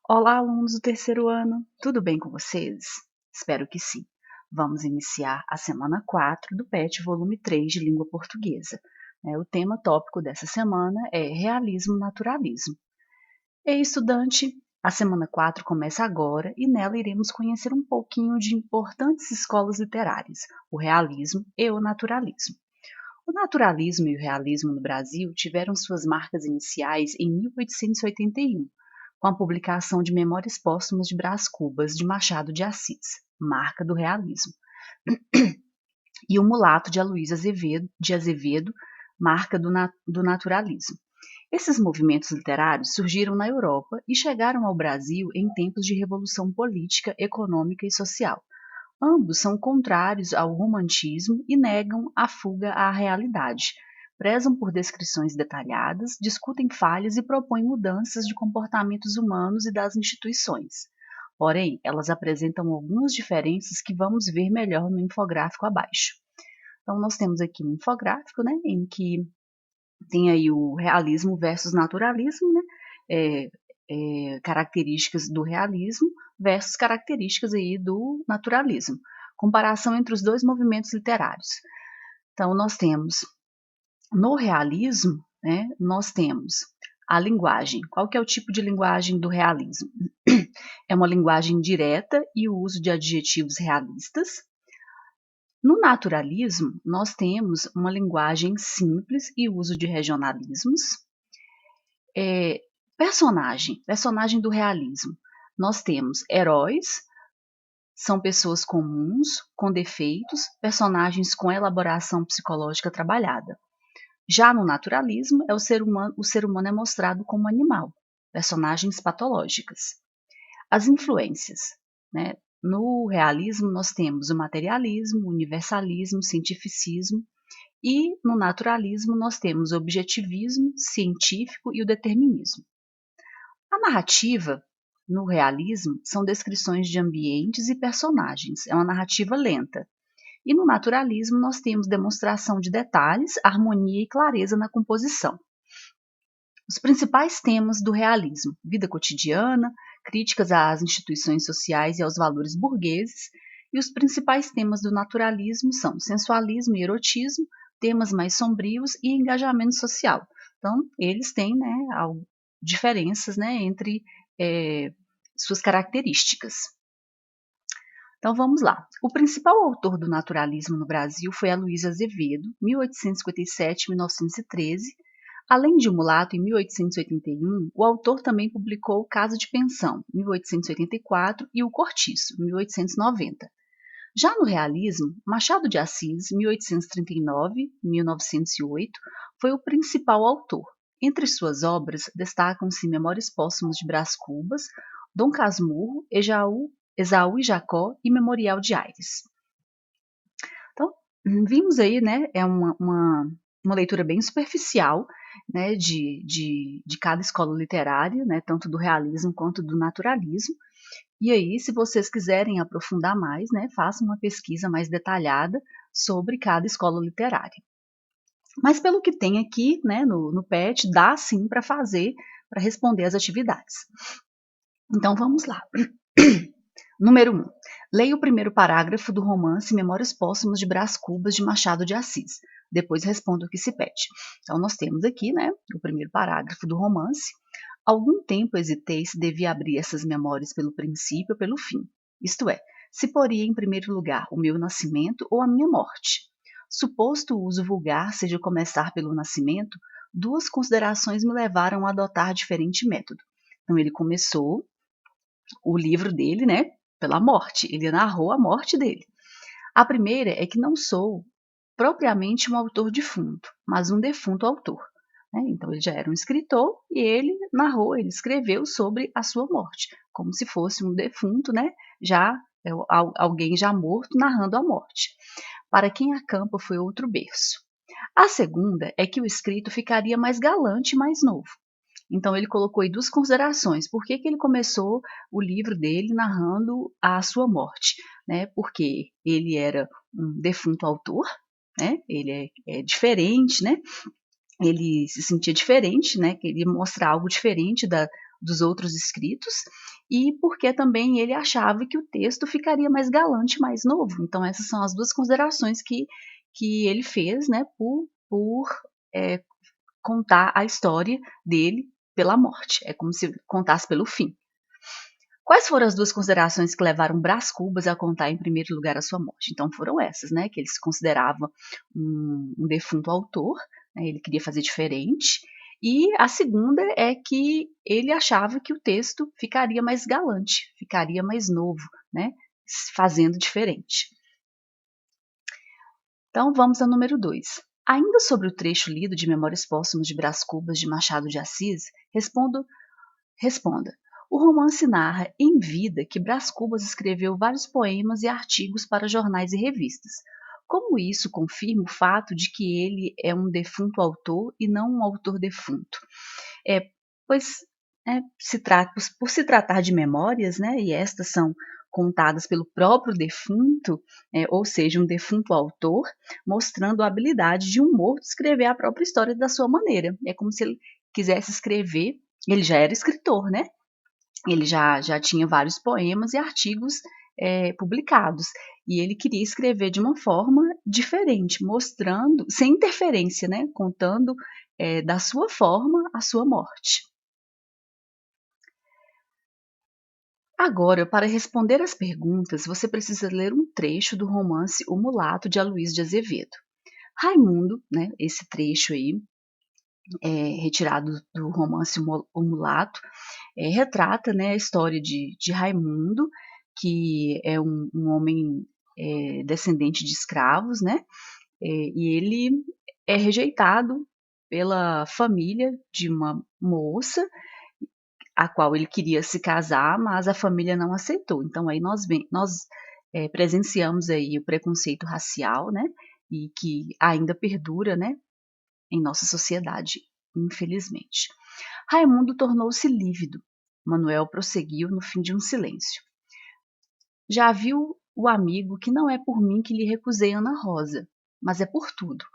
Olá, alunos do terceiro ano, tudo bem com vocês? Espero que sim. Vamos iniciar a semana 4 do PET volume 3 de língua portuguesa. O tema tópico dessa semana é realismo-naturalismo. Ei, estudante, a semana 4 começa agora e nela iremos conhecer um pouquinho de importantes escolas literárias, o realismo e o naturalismo. O naturalismo e o realismo no Brasil tiveram suas marcas iniciais em 1881, com a publicação de Memórias Póstumas de Brás Cubas, de Machado de Assis, marca do realismo, e O Mulato, de Aloysio Azevedo, marca do naturalismo. Esses movimentos literários surgiram na Europa e chegaram ao Brasil em tempos de revolução política, econômica e social. Ambos são contrários ao romantismo e negam a fuga à realidade. Prezam por descrições detalhadas, discutem falhas e propõem mudanças de comportamentos humanos e das instituições. Porém, elas apresentam algumas diferenças que vamos ver melhor no infográfico abaixo. Então, nós temos aqui um infográfico, em que tem aí o realismo versus naturalismo, características do realismo versus características aí do naturalismo. Comparação entre os dois movimentos literários. Então, nós temos, no realismo, nós temos a linguagem. Qual que é o tipo de linguagem do realismo? É uma linguagem direta e o uso de adjetivos realistas. No naturalismo, nós temos uma linguagem simples e o uso de regionalismos. Personagem do realismo. Nós temos heróis, são pessoas comuns, com defeitos, personagens com elaboração psicológica trabalhada. Já no naturalismo, o ser humano é mostrado como animal, personagens patológicas. As influências, No realismo, nós temos o materialismo, o universalismo, o cientificismo, e no naturalismo, nós temos o objetivismo científico e o determinismo. A narrativa, no realismo, são descrições de ambientes e personagens, é uma narrativa lenta. E no naturalismo, nós temos demonstração de detalhes, harmonia e clareza na composição. Os principais temas do realismo: vida cotidiana, críticas às instituições sociais e aos valores burgueses, e os principais temas do naturalismo são sensualismo e erotismo, temas mais sombrios e engajamento social. Então, eles têm diferenças entre suas características. Então vamos lá. O principal autor do naturalismo no Brasil foi Aloysio Azevedo, 1857-1913. Além de O Mulato, em 1881, o autor também publicou Casa de Pensão, 1884, e O Cortiço, 1890. Já no realismo, Machado de Assis, 1839-1908, foi o principal autor. Entre suas obras destacam-se Memórias Póstumas de Brás Cubas, Dom Casmurro, Esaú e Jacó e Memorial de Aires. Então, vimos aí, é uma leitura bem superficial, de cada escola literária, tanto do realismo quanto do naturalismo. E aí, se vocês quiserem aprofundar mais, façam uma pesquisa mais detalhada sobre cada escola literária. Mas pelo que tem aqui, no PET, dá sim para responder as atividades. Então vamos lá. Número 1. Leia o primeiro parágrafo do romance Memórias Póstumas de Brás Cubas, de Machado de Assis. Depois responda o que se pede. Então, nós temos aqui, o primeiro parágrafo do romance. Algum tempo hesitei se devia abrir essas memórias pelo princípio ou pelo fim. Isto é, se poria em primeiro lugar o meu nascimento ou a minha morte. Suposto o uso vulgar seja começar pelo nascimento, duas considerações me levaram a adotar diferente método. Então, ele começou o livro dele, pela morte. Ele narrou a morte dele. A primeira é que não sou propriamente um autor defunto, mas um defunto autor. Então, ele já era um escritor e ele narrou, ele escreveu sobre a sua morte, como se fosse um defunto, alguém já morto narrando a morte. Para quem acampa foi outro berço. A segunda é que o escrito ficaria mais galante e mais novo. Então, ele colocou aí duas considerações. Por que ele começou o livro dele narrando a sua morte? Porque ele era um defunto autor, ele é diferente, ele se sentia diferente, queria mostrar algo diferente dos outros escritos, e porque também ele achava que o texto ficaria mais galante, mais novo. Então essas são as duas considerações que ele fez, né, por contar a história dele pela morte. É como se contasse pelo fim. Quais foram as duas considerações que levaram Brás Cubas a contar em primeiro lugar a sua morte? Então foram essas, né, que ele se considerava um defunto autor, né, ele queria fazer diferente, e a segunda é que ele achava que o texto ficaria mais galante, ficaria mais novo, né, fazendo diferente. Então vamos ao número 2. Ainda sobre o trecho lido de Memórias Póstumas de Brás Cubas de Machado de Assis, responda. O romance narra, em vida, que Brás Cubas escreveu vários poemas e artigos para jornais e revistas. Como isso confirma o fato de que ele é um defunto autor e não um autor defunto? Pois por se tratar de memórias, né, e estas são contadas pelo próprio defunto, ou seja, um defunto autor, mostrando a habilidade de um morto escrever a própria história da sua maneira. É como se ele quisesse escrever, ele já era escritor, né? Ele já tinha vários poemas e artigos publicados, e ele queria escrever de uma forma diferente, mostrando, sem interferência, né? Contando da sua forma a sua morte. Agora, para responder às perguntas, você precisa ler um trecho do romance O Mulato, de Aloysio de Azevedo. Raimundo, né, esse trecho aí, retirado do romance O Mulato, retrata, né, a história de Raimundo, que é um homem descendente de escravos, né, e ele é rejeitado pela família de uma moça a qual ele queria se casar, mas a família não aceitou. Então aí nós presenciamos aí o preconceito racial, né, e que ainda perdura, né, em nossa sociedade, infelizmente. Raimundo tornou-se lívido. Manuel prosseguiu no fim de um silêncio. Já viu o amigo que não é por mim que lhe recusei Ana Rosa, mas é por tudo.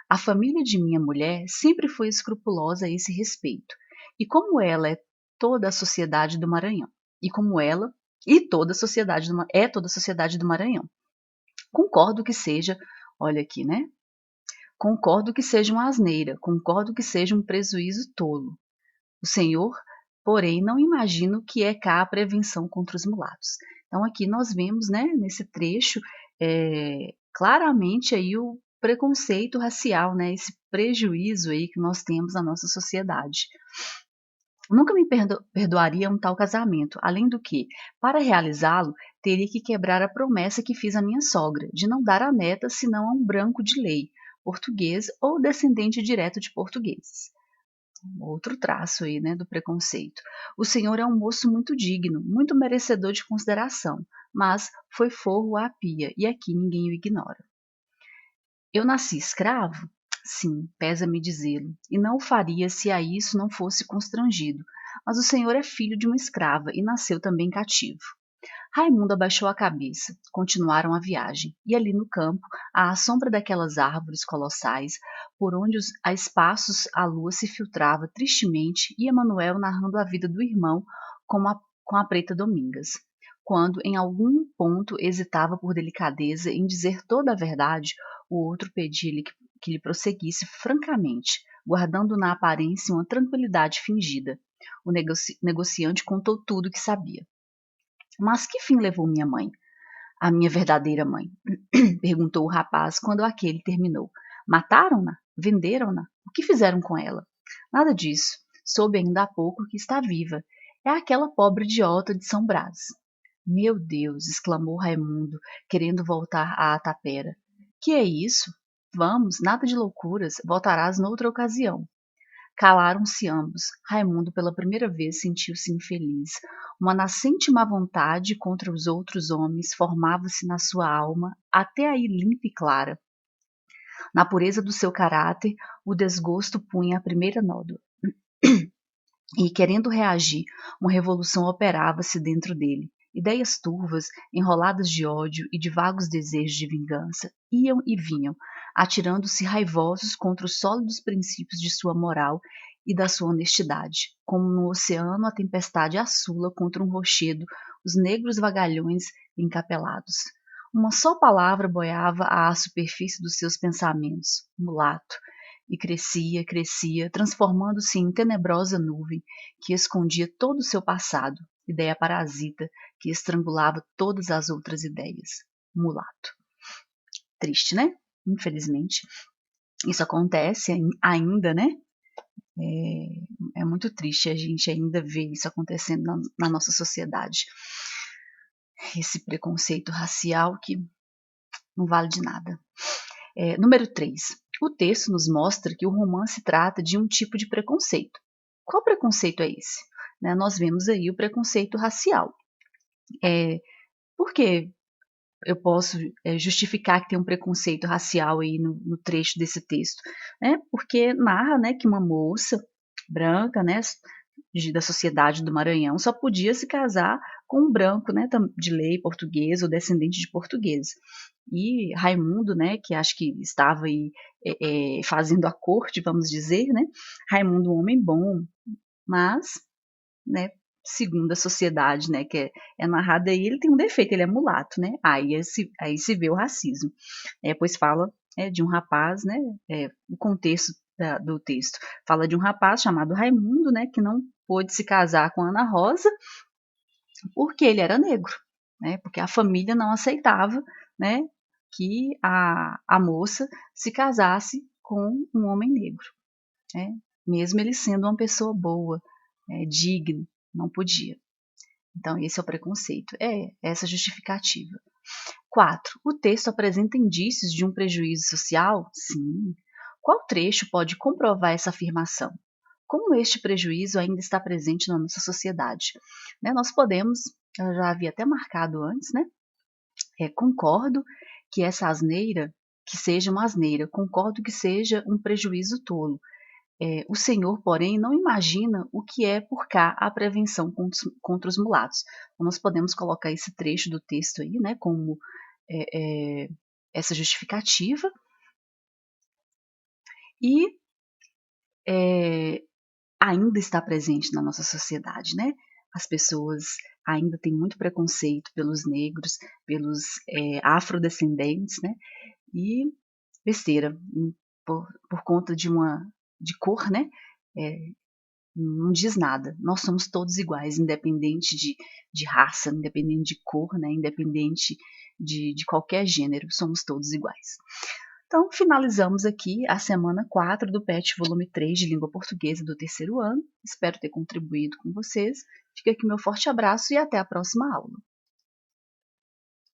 A família de minha mulher sempre foi escrupulosa a esse respeito, e como ela é toda a sociedade do Maranhão, e como ela e toda a sociedade é toda a sociedade do Maranhão. Concordo que seja, olha aqui, né? Concordo que seja uma asneira, concordo que seja um prejuízo tolo. O Senhor, porém, não imagino que é cá a prevenção contra os mulatos. Então aqui nós vemos, né, nesse trecho, claramente aí o preconceito racial, né, esse prejuízo aí que nós temos na nossa sociedade. Nunca me perdoaria um tal casamento, além do que, para realizá-lo, teria que quebrar a promessa que fiz à minha sogra, de não dar a neta senão a um branco de lei, português ou descendente direto de portugueses. Outro traço aí, né, do preconceito. O senhor é um moço muito digno, muito merecedor de consideração, mas foi forro à pia, e aqui ninguém o ignora. Eu nasci escravo? Sim, pesa-me dizê-lo, e não o faria se a isso não fosse constrangido, mas o senhor é filho de uma escrava e nasceu também cativo. Raimundo abaixou a cabeça. Continuaram a viagem, e ali no campo, à sombra daquelas árvores colossais, por onde a espaços a lua se filtrava tristemente, ia Manuel narrando a vida do irmão com a preta Domingas. Quando, em algum ponto, hesitava por delicadeza em dizer toda a verdade, o outro pedia-lhe que lhe prosseguisse francamente, guardando na aparência uma tranquilidade fingida. O negociante contou tudo o que sabia. Mas que fim levou minha mãe? A minha verdadeira mãe? Perguntou o rapaz quando aquele terminou. Mataram-na? Venderam-na? O que fizeram com ela? Nada disso. Soube ainda há pouco que está viva. É aquela pobre idiota de São Brás. Meu Deus! Exclamou Raimundo, querendo voltar à tapera. Que é isso? Vamos, nada de loucuras. Voltarás noutra ocasião. Calaram-se ambos. Raimundo pela primeira vez sentiu-se infeliz. Uma nascente má vontade contra os outros homens formava-se na sua alma, até aí limpa e clara. Na pureza do seu caráter, o desgosto punha a primeira nódoa. E, querendo reagir, uma revolução operava-se dentro dele. Ideias turvas, enroladas de ódio e de vagos desejos de vingança, iam e vinham, atirando-se raivosos contra os sólidos princípios de sua moral e da sua honestidade. Como no oceano a tempestade assula contra um rochedo os negros vagalhões encapelados. Uma só palavra boiava à superfície dos seus pensamentos, mulato, e crescia, crescia, transformando-se em tenebrosa nuvem que escondia todo o seu passado, ideia parasita que estrangulava todas as outras ideias. Mulato. Triste, né? Infelizmente. Isso acontece ainda, né? É muito triste a gente ainda ver isso acontecendo na nossa sociedade. Esse preconceito racial que não vale de nada. Número 3. O texto nos mostra que o romance trata de um tipo de preconceito. Qual preconceito é esse? Nós vemos aí o preconceito racial. Por que eu posso justificar que tem um preconceito racial aí no trecho desse texto? Porque narra, que uma moça branca, da sociedade do Maranhão, só podia se casar com um branco, de lei português ou descendente de português. E Raimundo, que acho que estava aí fazendo a corte, vamos dizer, Raimundo, um homem bom, mas, segundo a sociedade, que é narrada aí, ele tem um defeito, ele é mulato, aí se vê o racismo. Pois fala de um rapaz, o contexto do texto fala de um rapaz chamado Raimundo, que não pôde se casar com Ana Rosa porque ele era negro, porque a família não aceitava, que a moça se casasse com um homem negro, mesmo ele sendo uma pessoa boa, digna, não podia. Então esse é o preconceito, essa justificativa. 4. O texto apresenta indícios de um prejuízo social? Sim. Qual trecho pode comprovar essa afirmação? Como este prejuízo ainda está presente na nossa sociedade? Nós podemos, eu já havia até marcado antes, concordo que essa asneira, que seja uma asneira, concordo que seja um prejuízo tolo. O Senhor, porém, não imagina o que é por cá a prevenção contra os mulatos. Então, nós podemos colocar esse trecho do texto aí, como essa justificativa. E ainda está presente na nossa sociedade, As pessoas ainda têm muito preconceito pelos negros, pelos afrodescendentes, E besteira, por conta de cor, não diz nada. Nós somos todos iguais, independente de raça, independente de cor, independente de qualquer gênero, somos todos iguais. Então, finalizamos aqui a semana 4 do PET volume 3 de Língua Portuguesa do terceiro ano. Espero ter contribuído com vocês. Fica aqui meu forte abraço e até a próxima aula.